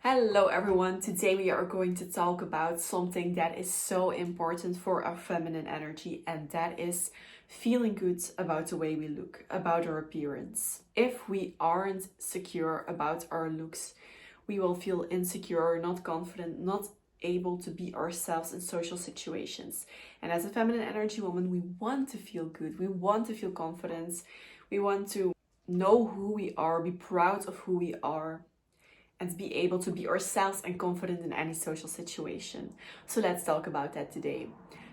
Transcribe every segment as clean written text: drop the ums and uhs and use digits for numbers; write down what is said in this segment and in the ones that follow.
Hello everyone, today we are going to talk about something that is so important for our feminine energy, and that is feeling good about the way we look, about our appearance. If we aren't secure about our looks, we will feel insecure, not confident, not able to be ourselves in social situations. And as a feminine energy woman, we want to feel good, we want to feel confident, we want to know who we are, be proud of who we are, and be able to be ourselves and confident in any social situation. So let's talk about that today.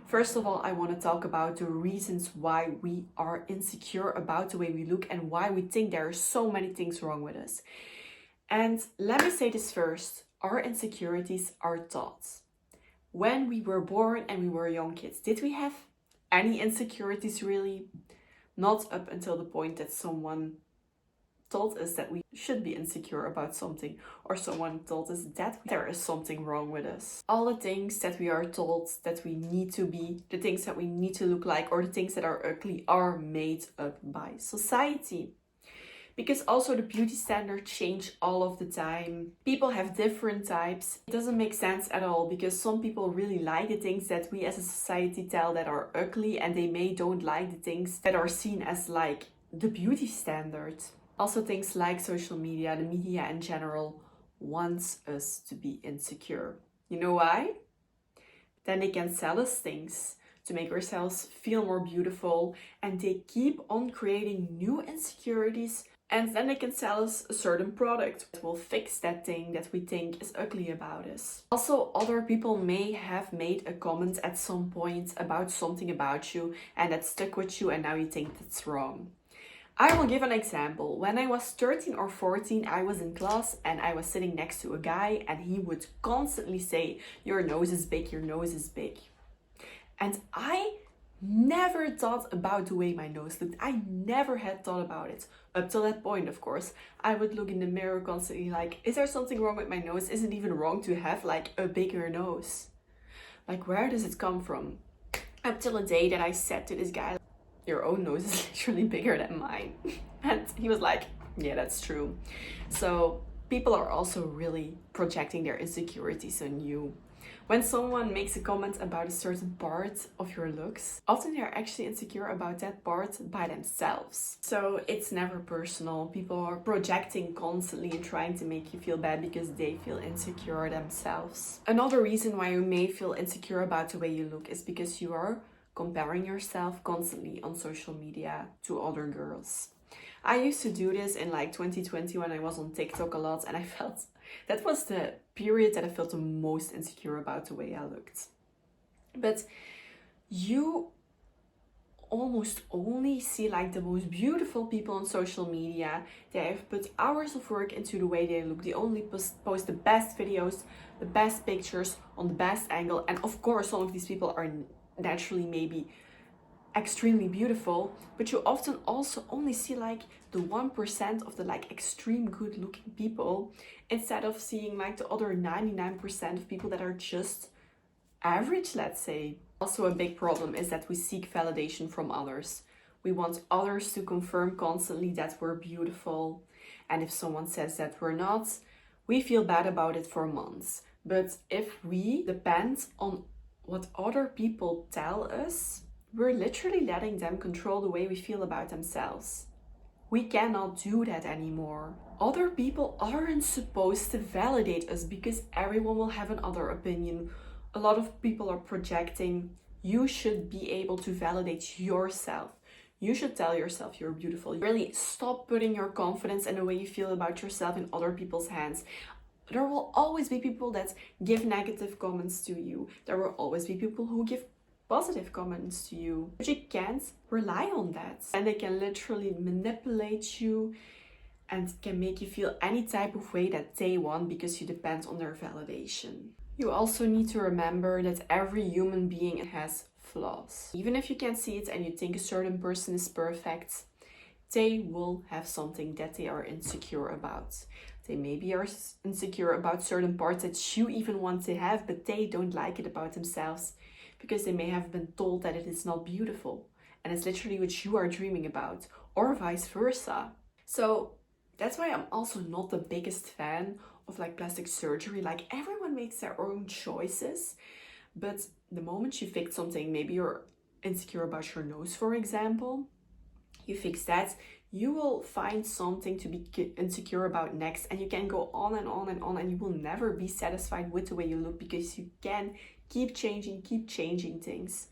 First of all, I want to talk about the reasons why we are insecure about the way we look and why we think there are so many things wrong with us. And let me say this first, our insecurities are taught. When we were born and we were young kids, did we have any insecurities really? Not up until the point that someone told us that we should be insecure about something, or someone told us that there is something wrong with us. All the things that we are told that we need to be, the things that we need to look like, or the things that are ugly are made up by society. Because also the beauty standards change all of the time. People have different types. It doesn't make sense at all because some people really like the things that we as a society tell that are ugly, and they may don't like the things that are seen as like the beauty standard. Also, things like social media, the media in general, wants us to be insecure. You know why? Then they can sell us things to make ourselves feel more beautiful, and they keep on creating new insecurities, and then they can sell us a certain product that will fix that thing that we think is ugly about us. Also, other people may have made a comment at some point about something about you, and that stuck with you, and now you think that's wrong. I will give an example. When I was 13 or 14, I was in class and I was sitting next to a guy, and he would constantly say, "Your nose is big, your nose is big." And I never thought about the way my nose looked. I never had thought about it. Up till that point, of course. I would look in the mirror constantly like, is there something wrong with my nose? Is it even wrong to have like a bigger nose? Like, where does it come from? Up till the day that I said to this guy, "Your own nose is literally bigger than mine." And he was like, "Yeah, that's true." So people are also really projecting their insecurities on you. When someone makes a comment about a certain part of your looks, often they're actually insecure about that part by themselves. So it's never personal. People are projecting constantly and trying to make you feel bad because they feel insecure themselves. Another reason why you may feel insecure about the way you look is because you are comparing yourself constantly on social media to other girls. I used to do this in like 2020 when I was on TikTok a lot, and I felt that was the period that I felt the most insecure about the way I looked. But you almost only see like the most beautiful people on social media. They have put hours of work into the way they look. They only post the best videos, the best pictures on the best angle, and of course some of these people are naturally maybe extremely beautiful, but you often also only see like the 1% of the like extreme good looking people, instead of seeing like the other 99% of people that are just average, let's say. Also, a big problem is that we seek validation from others. We want others to confirm constantly that we're beautiful, and if someone says that we're not, we feel bad about it for months. But if we depend on what other people tell us, we're literally letting them control the way we feel about themselves. We cannot do that anymore. Other people aren't supposed to validate us because everyone will have another opinion. A lot of people are projecting. You should be able to validate yourself. You should tell yourself you're beautiful. Really stop putting your confidence and the way you feel about yourself in other people's hands. There will always be people that give negative comments to you. There will always be people who give positive comments to you, but you can't rely on that. And they can literally manipulate you and can make you feel any type of way that they want because you depend on their validation. You also need to remember that every human being has flaws. Even if you can't see it and you think a certain person is perfect, they will have something that they are insecure about. They maybe are insecure about certain parts that you even want to have, but they don't like it about themselves because they may have been told that it is not beautiful and it's literally what you are dreaming about, or vice versa. So that's why I'm also not the biggest fan of like plastic surgery. Like everyone makes their own choices, but the moment you fix something, maybe you're insecure about your nose, for example, you fix that, you will find something to be insecure about next, and you can go on and on and on, and you will never be satisfied with the way you look because you can keep changing things.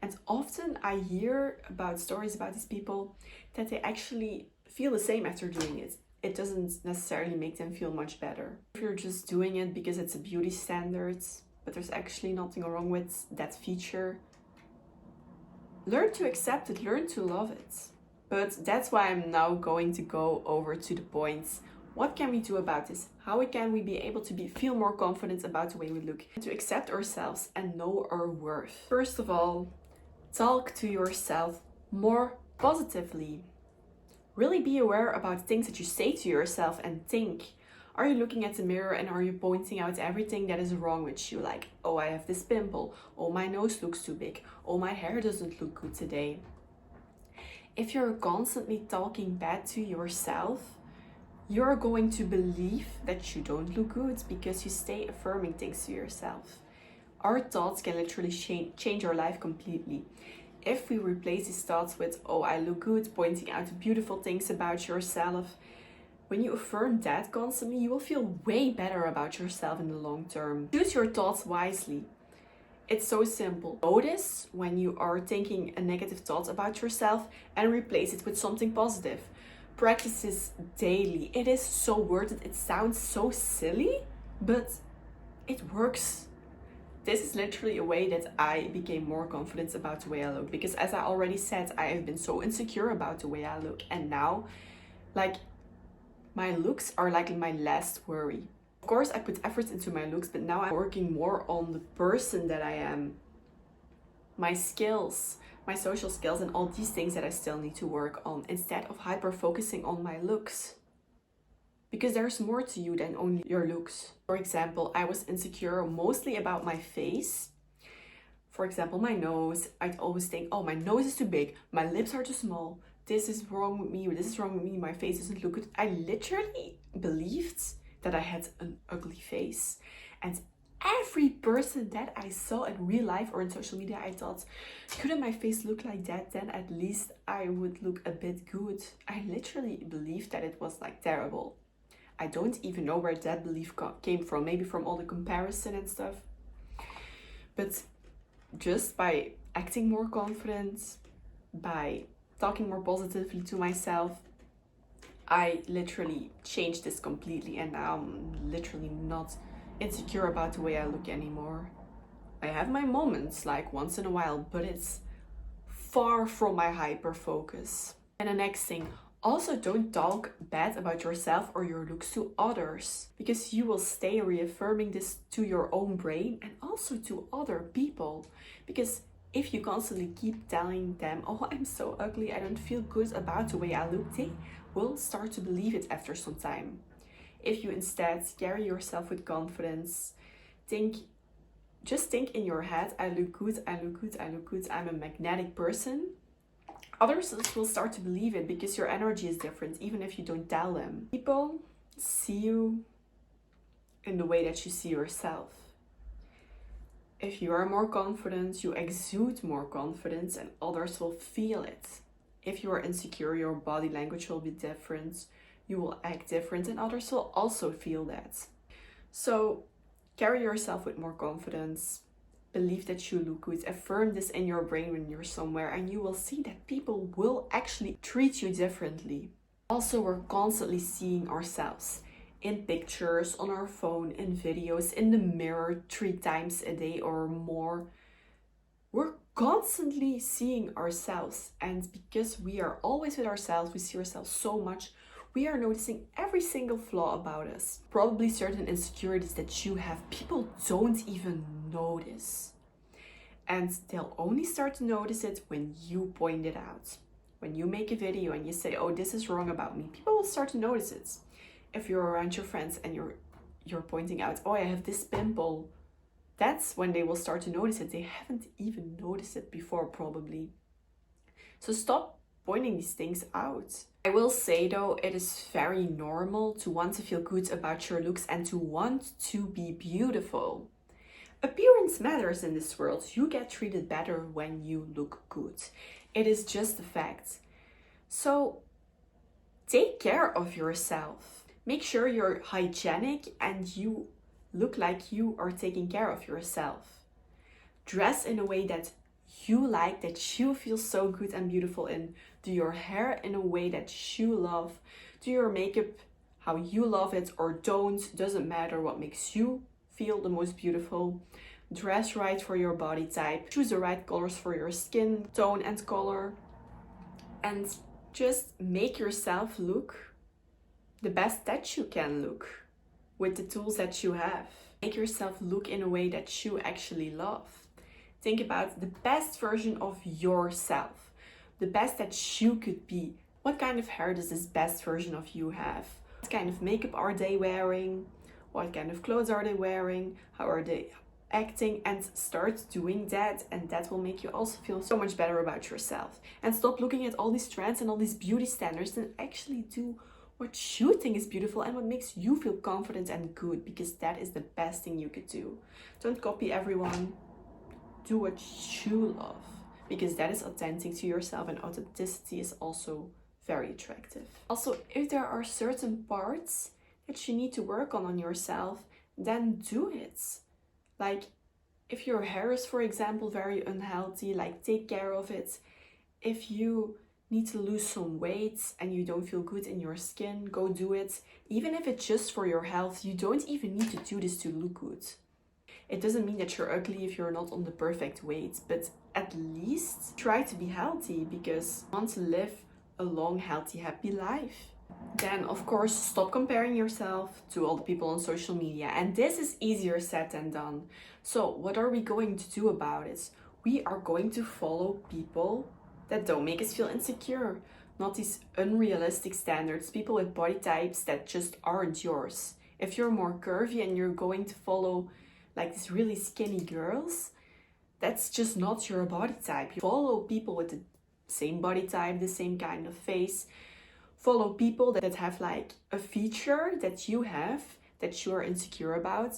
And often I hear about stories about these people that they actually feel the same after doing it. It doesn't necessarily make them feel much better. If you're just doing it because it's a beauty standard, but there's actually nothing wrong with that feature, learn to accept it, learn to love it. But that's why I'm now going to go over to the points. What can we do about this? How can we be able to feel more confident about the way we look? To accept ourselves and know our worth. First of all, talk to yourself more positively. Really be aware about things that you say to yourself and think. Are you looking at the mirror and are you pointing out everything that is wrong with you? Like, oh, I have this pimple. Oh, my nose looks too big. Oh, my hair doesn't look good today. If you're constantly talking bad to yourself, you're going to believe that you don't look good because you stay affirming things to yourself. Our thoughts can literally change your life completely. If we replace these thoughts with, oh, I look good, pointing out the beautiful things about yourself, when you affirm that constantly, you will feel way better about yourself in the long term. Choose your thoughts wisely. It's so simple. Notice when you are thinking a negative thought about yourself and replace it with something positive. Practice this daily. It is so worth it. It sounds so silly, but it works. This is literally a way that I became more confident about the way I look. Because as I already said, I have been so insecure about the way I look. And now, like, my looks are like my last worry. Of course, I put effort into my looks, but now I'm working more on the person that I am. My skills, my social skills, and all these things that I still need to work on instead of hyper focusing on my looks. Because there's more to you than only your looks. For example, I was insecure mostly about my face. For example, my nose. I'd always think, oh, my nose is too big, my lips are too small, this is wrong with me, this is wrong with me, my face doesn't look good. I literally believed that I had an ugly face. And every person that I saw in real life or in social media, I thought, couldn't my face look like that? Then at least I would look a bit good. I literally believed that it was like terrible. I don't even know where that belief came from. Maybe from all the comparison and stuff. But just by acting more confident, by talking more positively to myself, I literally changed this completely, and now I'm literally not insecure about the way I look anymore. I have my moments like once in a while, but it's far from my hyper focus. And the next thing, also don't talk bad about yourself or your looks to others, because you will stay reaffirming this to your own brain and also to other people. Because if you constantly keep telling them, oh, I'm so ugly, I don't feel good about the way I look, they will start to believe it after some time. If you instead carry yourself with confidence, just think in your head, I look good, I look good, I look good, I'm a magnetic person. Others will start to believe it because your energy is different, even if you don't tell them. People see you in the way that you see yourself. If you are more confident, you exude more confidence and others will feel it. If you are insecure, your body language will be different. You will act different and others will also feel that. So carry yourself with more confidence. Believe that you look good. Affirm this in your brain when you're somewhere and you will see that people will actually treat you differently. Also, we're constantly seeing ourselves in pictures, on our phone, in videos, in the mirror 3 times a day or more. We're constantly seeing ourselves, and because we are always with ourselves, we see ourselves so much, we are noticing every single flaw about us. Probably certain insecurities that you have, people don't even notice. And they'll only start to notice it when you point it out. When you make a video and you say, oh, this is wrong about me, people will start to notice it. If you're around your friends and you're pointing out, oh, I have this pimple, that's when they will start to notice it. They haven't even noticed it before, probably. So stop pointing these things out. I will say though, it is very normal to want to feel good about your looks and to want to be beautiful. Appearance matters in this world. You get treated better when you look good. It is just a fact. So take care of yourself. Make sure you're hygienic and you look like you are taking care of yourself. Dress in a way that you like, that you feel so good and beautiful in. Do your hair in a way that you love. Do your makeup how you love it or don't. Doesn't matter what makes you feel the most beautiful. Dress right for your body type. Choose the right colors for your skin tone and color. And just make yourself look the best that you can look with the tools that you have. Make yourself look in a way that you actually love. Think about the best version of yourself, the best that you could be. What kind of hair does this best version of you have? What kind of makeup are they wearing? What kind of clothes are they wearing? How are they acting? And start doing that, and that will make you also feel so much better about yourself. And stop looking at all these trends and all these beauty standards and actually do what you think is beautiful and what makes you feel confident and good, because that is the best thing you could do. Don't copy everyone. Do what you love, because that is authentic to yourself, and authenticity is also very attractive. Also, if there are certain parts that you need to work on yourself, then do it. Like if your hair is, for example, very unhealthy, like take care of it. If you need to lose some weight and you don't feel good in your skin, go do it. Even if it's just for your health, you don't even need to do this to look good. It doesn't mean that you're ugly if you're not on the perfect weight, but at least try to be healthy, because you want to live a long, healthy, happy life. Then, of course, stop comparing yourself to all the people on social media. And this is easier said than done. So what are we going to do about it? We are going to follow people that don't make us feel insecure, not these unrealistic standards, people with body types that just aren't yours. If you're more curvy and you're going to follow like these really skinny girls, that's just not your body type. You follow people with the same body type, the same kind of face. Follow people that have like a feature that you have that you are insecure about,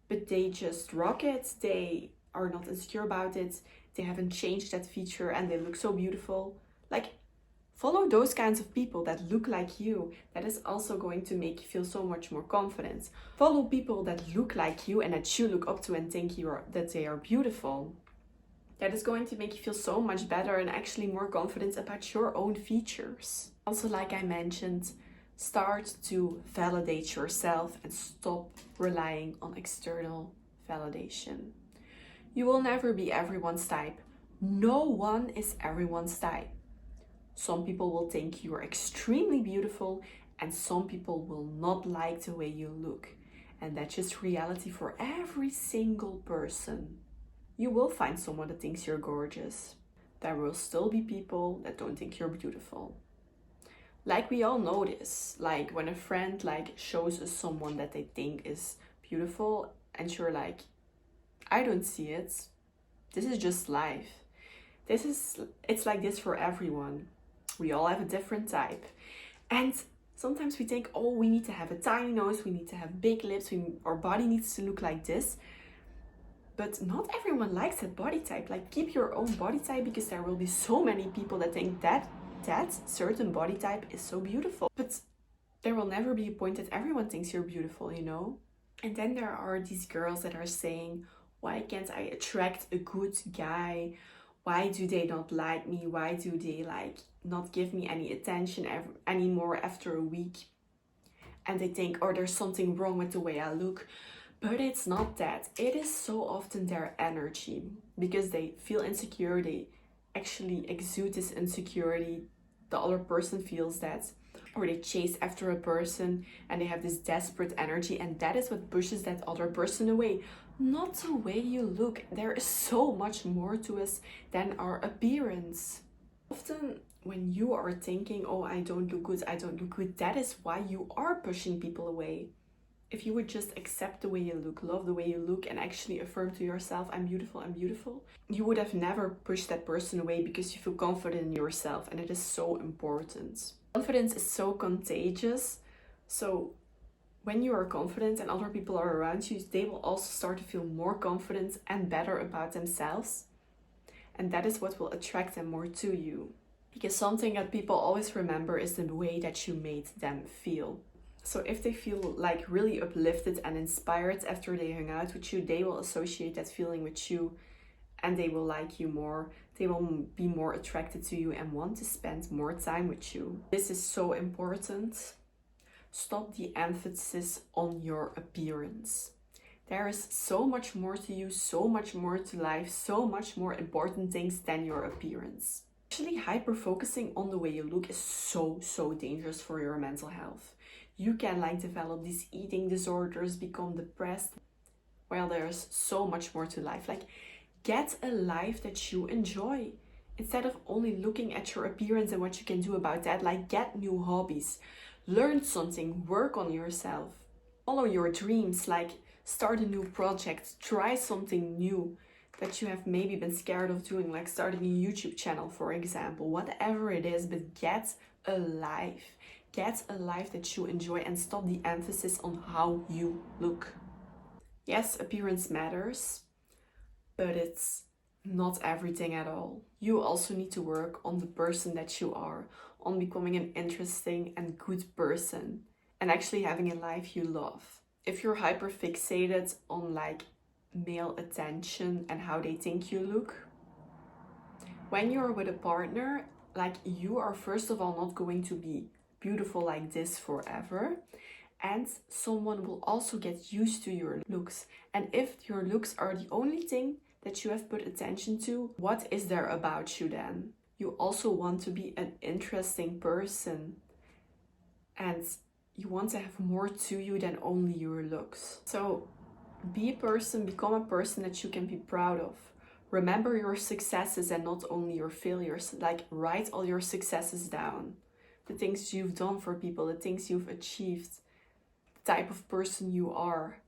but they just rock it. They are not insecure about it. They haven't changed that feature and they look so beautiful. Like, follow those kinds of people that look like you. That is also going to make you feel so much more confident. Follow people that look like you and that you look up to and think that they are beautiful. That is going to make you feel so much better and actually more confident about your own features. Also, like I mentioned, start to validate yourself and stop relying on external validation. You will never be everyone's type. No one is everyone's type. Some people will think you are extremely beautiful and some people will not like the way you look. And that's just reality for every single person. You will find someone that thinks you're gorgeous. There will still be people that don't think you're beautiful. Like we all know this, like when a friend like shows us someone that they think is beautiful and you're like, I don't see it. This is just life. It's like this for everyone. We all have a different type. And sometimes we think, oh, we need to have a tiny nose, we need to have big lips, our body needs to look like this. But not everyone likes that body type. Like, keep your own body type, because there will be so many people that think that certain body type is so beautiful. But there will never be a point that everyone thinks you're beautiful, you know? And then there are these girls that are saying, why can't I attract a good guy? Why do they not like me? Why do they like not give me any attention anymore after a week? And they think, oh, there's something wrong with the way I look. But it's not that. It is so often their energy, because they feel insecure. They actually exude this insecurity. The other person feels that, or they chase after a person and they have this desperate energy, and that is what pushes that other person away. Not the way you look. There is so much more to us than our appearance. Often when you are thinking, oh, I don't look good, that is why you are pushing people away. If you would just accept the way you look, love the way you look, and actually affirm to yourself, I'm beautiful, you would have never pushed that person away, because you feel confident in yourself, and it is so important. Confidence is so contagious. So when you are confident and other people are around you, they will also start to feel more confident and better about themselves. And that is what will attract them more to you. Because something that people always remember is the way that you made them feel. So if they feel like really uplifted and inspired after they hang out with you, they will associate that feeling with you and they will like you more. They will be more attracted to you and want to spend more time with you. This is so important. Stop the emphasis on your appearance. There is so much more to you, so much more to life, so much more important things than your appearance. Actually, hyper-focusing on the way you look is so dangerous for your mental health. You can develop these eating disorders, become depressed. Well, there's so much more to life. Get a life that you enjoy. Instead of only looking at your appearance and what you can do about that, get new hobbies. Learn something, work on yourself. Follow your dreams, start a new project, try something new that you have maybe been scared of doing, like starting a YouTube channel, for example. Whatever it is, but get a life. Get a life that you enjoy and stop the emphasis on how you look. Yes, appearance matters, but it's not everything at all. You also need to work on the person that you are, on becoming an interesting and good person, and actually having a life you love. If you're hyper fixated on male attention and how they think you look, when you're with a partner, you are first of all not going to be beautiful like this forever, and someone will also get used to your looks. And if your looks are the only thing that you have put attention to, what is there about you then? You also want to be an interesting person, and you want to have more to you than only your looks. So be a person, become a person that you can be proud of. Remember your successes and not only your failures. Write all your successes down. The things you've done for people, the things you've achieved, the type of person you are,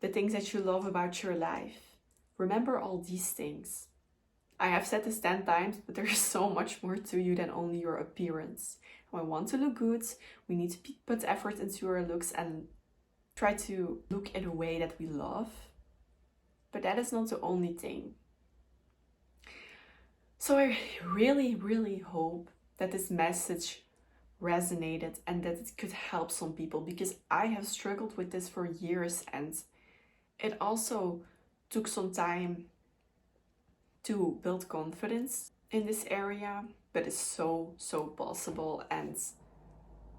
the things that you love about your life. Remember all these things. I have said this 10 times, but there's so much more to you than only your appearance. When we want to look good, we need to put effort into our looks and try to look in a way that we love. But that is not the only thing. So I really hope that this message resonated and that it could help some people, because I have struggled with this for years and it also took some time to build confidence in this area, but it's so possible. And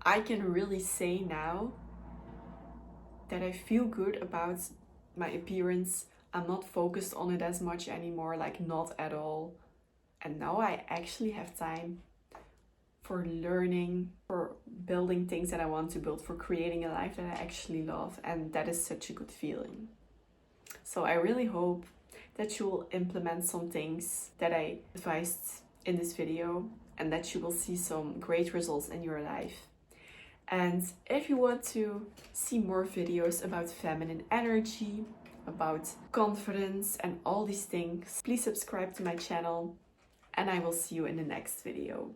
I can really say now that I feel good about my appearance. I'm not focused on it as much anymore, not at all. And now I actually have time for learning, for building things that I want to build, for creating a life that I actually love. And that is such a good feeling. So I really hope that you will implement some things that I advised in this video and that you will see some great results in your life. And if you want to see more videos about feminine energy, about confidence and all these things, please subscribe to my channel and I will see you in the next video.